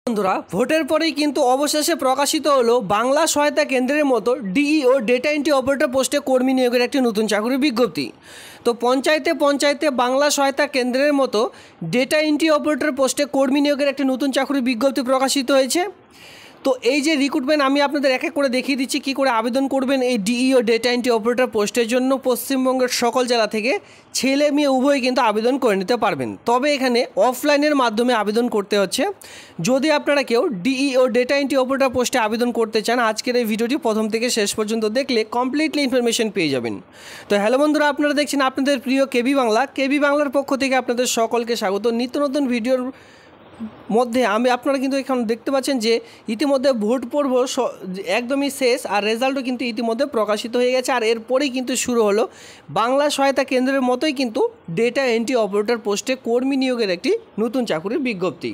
বন্ধুরা, ভোটের পরেই কিন্তু অবশেষে প্রকাশিত হলো বাংলা সহায়তা কেন্দ্রের মতো ডিইও ডেটা এন্ট্রি অপারেটর পোস্টে কর্মী নিয়োগের একটি নতুন চাকরির বিজ্ঞপ্তি। তো পঞ্চায়েতে বাংলা সহায়তা কেন্দ্রের মতো ডেটা এন্ট্রি অপারেটর পোস্টে কর্মী নিয়োগের একটি নতুন চাকরির বিজ্ঞপ্তি প্রকাশিত হয়েছে। তো এই যে রিক্রুটমেন্ট, আমি আপনাদের এক এক করে দেখিয়ে দিচ্ছি কী করে আবেদন করবেন এই ডিইও ডেটা এন্ট্রি অপারেটর পোস্টের জন্য। পশ্চিমবঙ্গের সকল জেলা থেকে ছেলে মেয়ে উভয়ই কিন্তু আবেদন করে নিতে পারবেন, তবে এখানে অফলাইনের মাধ্যমে আবেদন করতে হচ্ছে। যদি আপনারা কেউ ডিইও ডেটা এন্ট্রি অপারেটর পোস্টে আবেদন করতে চান, আজকের এই ভিডিওটি প্রথম থেকে শেষ পর্যন্ত দেখলে কমপ্লিটলি ইনফরমেশন পেয়ে যাবেন। তো হ্যালো বন্ধুরা, আপনারা দেখছেন আপনাদের প্রিয় কেবি বাংলা। কেবি বাংলার পক্ষ থেকে আপনাদের সকলকে স্বাগত। নিত্য নতুন ভিডিওর মধ্যে আপনারা কিন্তু এখন দেখতে পাচ্ছেন যে ইতিমধ্যে ভোট পর্ব একদমই শেষ, আর রেজাল্টও কিন্তু ইতিমধ্যে প্রকাশিত হয়ে গেছে। আর এরপরেই কিন্তু শুরু হলো বাংলা সহায়তা কেন্দ্রের মতোই কিন্তু ডেটা এন্ট্রি অপারেটর পোস্টে কর্মী নিয়োগের একটি নতুন চাকরির বিজ্ঞপ্তি।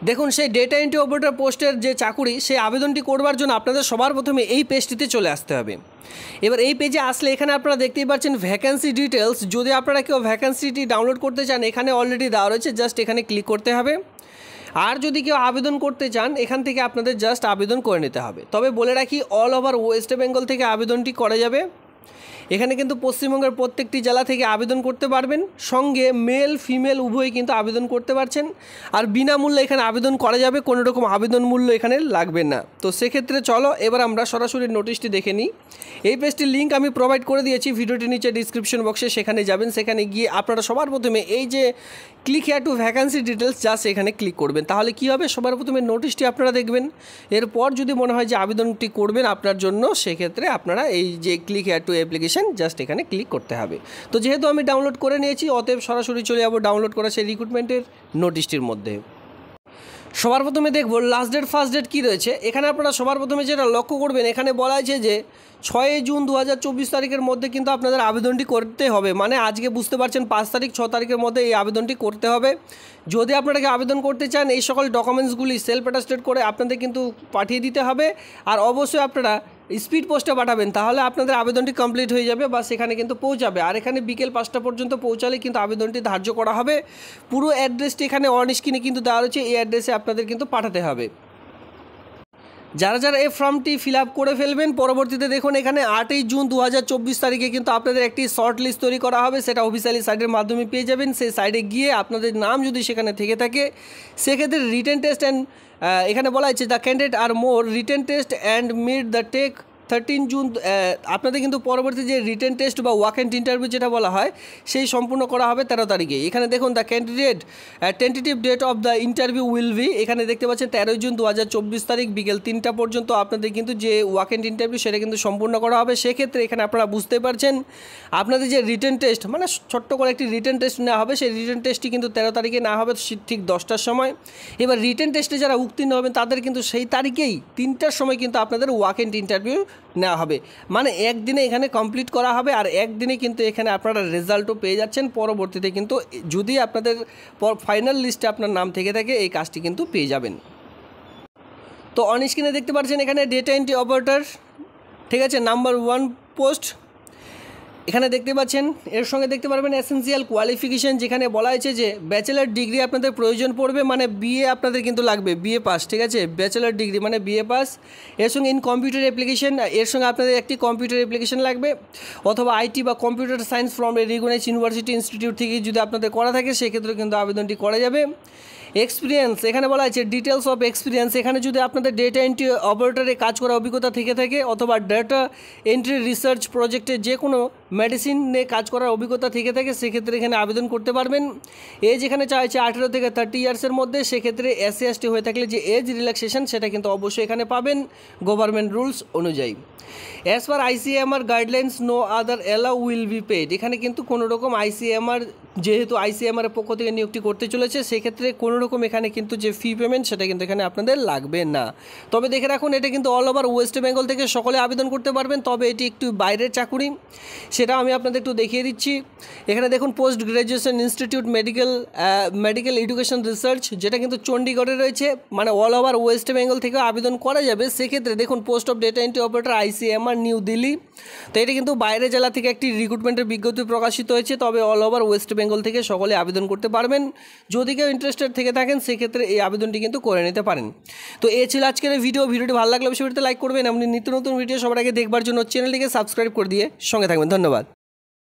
দেখুন, সেই ডেটা এন্ট্রি অপারেটর পোস্টের যে চাকুরি, সেই আবেদনটি করবার জন্য আপনাদের সবার প্রথমে এই পেজটিতে চলে আসতে হবে। এবার এই পেজে আসলে এখানে আপনারা দেখতেই পাচ্ছেন ভ্যাকেন্সি ডিটেলস। যদি আপনারা কেউ ভ্যাকেন্সিটি ডাউনলোড করতে চান, এখানে অলরেডি দেওয়া রয়েছে, জাস্ট এখানে ক্লিক করতে হবে। আর যদি কেউ আবেদন করতে চান, এখান থেকে আপনাদের জাস্ট আবেদন করে নিতে হবে। তবে বলে রাখি, অল ওভার ওয়েস্ট বেঙ্গল থেকে আবেদনটি করা যাবে। এখানে কিন্তু পশ্চিমবঙ্গের প্রত্যেকটি জেলা থেকে আবেদন করতে পারবেন, সঙ্গে মেল ফিমেল উভয়ই কিন্তু আবেদন করতে পারছেন। আর বিনামূল্যে এখানে আবেদন করা যাবে, কোনো রকম আবেদন মূল্য এখানে লাগবে না। তো সেক্ষেত্রে চলো এবার আমরা সরাসরি নোটিশটি দেখে নিই। এই পেজটির লিঙ্ক আমি প্রোভাইড করে দিয়েছি ভিডিওটির নিচে ডিসক্রিপশন বক্সে, সেখানে যাবেন। সেখানে গিয়ে আপনারা সবার প্রথমে এই যে click here two vacancy details, just এখানে ক্লিক করবেন। তাহলে কী হবে, সবার প্রথমে নোটিশটি আপনারা দেখবেন। এরপর যদি মনে হয় যে আবেদনটি করবেন আপনার জন্য, সেক্ষেত্রে আপনারা এই যে click here two application, just এখানে ক্লিক করতে হবে। তো যেহেতু আমি ডাউনলোড করে নিয়েছি, অতএব সরাসরি চলে যাবো ডাউনলোড করা সেই রিক্রুটমেন্টের নোটিশটির মধ্যে। সবার প্রথমে দেখব লাস্ট ডেট ফার্স্ট ডেট কী রয়েছে। এখানে আপনারা সবার প্রথমে যেটা লক্ষ্য করবেন, এখানে বলা আছে যে 6 জুন 2024 তারিখের মধ্যে কিন্তু আপনাদের আবেদনটি করতে হবে। মানে আজকে বুঝতে পারছেন 5 তারিখ, 6 তারিখের মধ্যে এই আবেদনটি করতে হবে। যদি আপনারা আবেদন করতে চান, এই সকল ডকুমেন্টসগুলি সেলফ অ্যাটাস্টেড করে আপনাদের কিন্তু পাঠিয়ে দিতে হবে। আর অবশ্যই আপনারা স্পিড পোস্টে পাঠাবেন, তাহলে আপনাদের আবেদনটি কমপ্লিট হয়ে যাবে বা সেখানে কিন্তু পৌঁছাবে। আর এখানে বিকেল 5টা পর্যন্ত পৌঁছালে কিন্তু আবেদনটি ধার্য করা হবে। পুরো অ্যাড্রেসটি এখানে অন স্ক্রিনে কিন্তু দেওয়া রয়েছে, এই অ্যাড্রেসে আপনাদের কিন্তু পাঠাতে হবে। যারা এই ফর্মটি ফিল আপ করে ফেলবেন, পরবর্তীতে দেখুন এখানে 8 জুন 2024 তারিখে কিন্তু আপনাদের একটি শর্ট লিস্ট তৈরি করা হবে। সেটা অফিসিয়ালি সাইটের মাধ্যমে পেয়ে যাবেন। সেই সাইটে গিয়ে আপনাদের নাম যদি সেখানে থেকে থাকে, সেক্ষেত্রে রিটেন টেস্ট অ্যান্ড এখানে বলা হয়েছে the candidate are more written test and meet the take 13 June. আপনাদের কিন্তু পরবর্তী যে রিটেন টেস্ট বা ওয়াক অ্যান্ড ইন্টারভিউ যেটা বলা হয়, সেই সম্পূর্ণ করা হবে 13 তারিখে। এখানে দেখুন the candidate tentative date of the interview will be, এখানে দেখতে পাচ্ছেন 13 জুন 2024 তারিখ বিকেল 3টা পর্যন্ত আপনাদের কিন্তু যে ওয়াক অ্যান্ড ইন্টারভিউ, সেটা কিন্তু সম্পূর্ণ করা হবে। সেক্ষেত্রে এখানে আপনারা বুঝতে পারছেন আপনাদের যে রিটেন টেস্ট, মানে ছোট্ট করে একটি রিটেন টেস্ট নেওয়া হবে। সেই রিটেন টেস্টটি কিন্তু 13 তারিখে নেওয়া হবে ঠিক 10টার সময়। এবার রিটেন টেস্টে যারা উত্তীর্ণ হবেন, তাদের কিন্তু সেই তারিখেই 3টার সময় কিন্তু আপনাদের ওয়াক অ্যান্ড ইন্টারভিউ নেওয়া হবে। মানে একদিনে এখানে কমপ্লিট করা হবে, আর একদিনে কিন্তু এখানে আপনারা রেজাল্টও পেয়ে যাচ্ছেন। পরবর্তীতে কিন্তু যদি আপনাদের ফাইনাল লিস্টে আপনার নাম থেকে থাকে, এই কাজটি কিন্তু পেয়ে যাবেন। তো অন স্ক্রিনে দেখতে পাচ্ছেন এখানে ডেটা এন্ট্রি অপারেটর, ঠিক আছে, নাম্বার 1 পোস্ট এখানে দেখতে পাচ্ছেন। এর সঙ্গে দেখতে পারবেন এসেনশিয়াল কোয়ালিফিকেশান, যেখানে বলা হয়েছে যে ব্যাচেলার ডিগ্রি আপনাদের প্রয়োজন পড়বে, মানে বিএ আপনাদের কিন্তু লাগবে, বিএ পাস, ঠিক আছে, ব্যাচেলার ডিগ্রি মানে বিএ পাস। এর সঙ্গে ইন কম্পিউটার অ্যাপ্লিকেশন, এর সঙ্গে আপনাদের একটি কম্পিউটার অ্যাপ্লিকেশন লাগবে, অথবা আইটি বা computer science from a recognised university institute থেকে যদি আপনাদের করা থাকে, সেক্ষেত্রে কিন্তু আবেদনটি করা যাবে। এক্সপিরিয়েন্স, এখানে বলা আছে ডিটেলস অফ এক্সপিরিয়েন্স। এখানে যদি আপনাদের ডেটা এন্ট্রি অপারেটরে কাজ করার অভিজ্ঞতা থেকে থাকে, অথবা ডেটা এন্ট্রি রিসার্চ প্রজেক্টে যে কোনো মেডিসিনে কাজ করার অভিজ্ঞতা থেকে থাকে, সেক্ষেত্রে এখানে আবেদন করতে পারবেন। এজ এখানে চাইছে 18 থেকে 30 ইয়ার্সের মধ্যে। সেক্ষেত্রে SC ST হয়ে থাকলে যে এজ রিল্যাক্সেশন, সেটা কিন্তু অবশ্যই এখানে পাবেন গভর্নমেন্ট রুলস অনুযায়ী। As per ICMR guidelines no other allow will be paid. এখানে কিন্তু কোনো রকম ICMR, যেহেতু ICMR এর পক্ষ থেকে নিয়োগটি করতে চলেছে, সেক্ষেত্রে কোনো রকম এখানে কিন্তু যে ফি পেমেন্ট, সেটা কিন্তু এখানে আপনাদের লাগবে না। তবে দেখে রাখুন, এটা কিন্তু অল ওভার ওয়েস্ট বেঙ্গল থেকে সকলে আবেদন করতে পারবেন। তবে এটি একটু বাইরের চাকুরি, সেটাও আমি আপনাদের একটু দেখিয়ে দিচ্ছি। এখানে দেখুন post graduation institute medical education research, যেটা কিন্তু চণ্ডীগড়ে রয়েছে, মানে অল ওভার ওয়েস্ট বেঙ্গল থেকে আবেদন করা যাবে। সেক্ষেত্রে দেখুন post of data entry operator ICMR new Delhi. তো এটা কিন্তু বাইরের জেলা থেকে একটি রিক্রুটমেন্টের বিজ্ঞপ্তি প্রকাশিত হয়েছে, তবে অল ওভার ওয়েস্ট বেঙ্গল থেকে সকলে আবেদন করতে পারবেন। যদি কেউ ইন্টারেস্টেড থেকে থাকেন সেক্ষেত্রে এই আবেদনটি কিন্তু করে নিতে পারেন। তো এই ছিল আজকের ভিডিওটি ভালো লাগলে অবশ্যই লাইক করবেন। আপনি নিত্য নতুন ভিডিও সবার আগে দেখবার জন্য চ্যানেলটিকে সাবস্ক্রাইব করে দিয়ে সঙ্গে থাকবেন। ধন্যবাদ।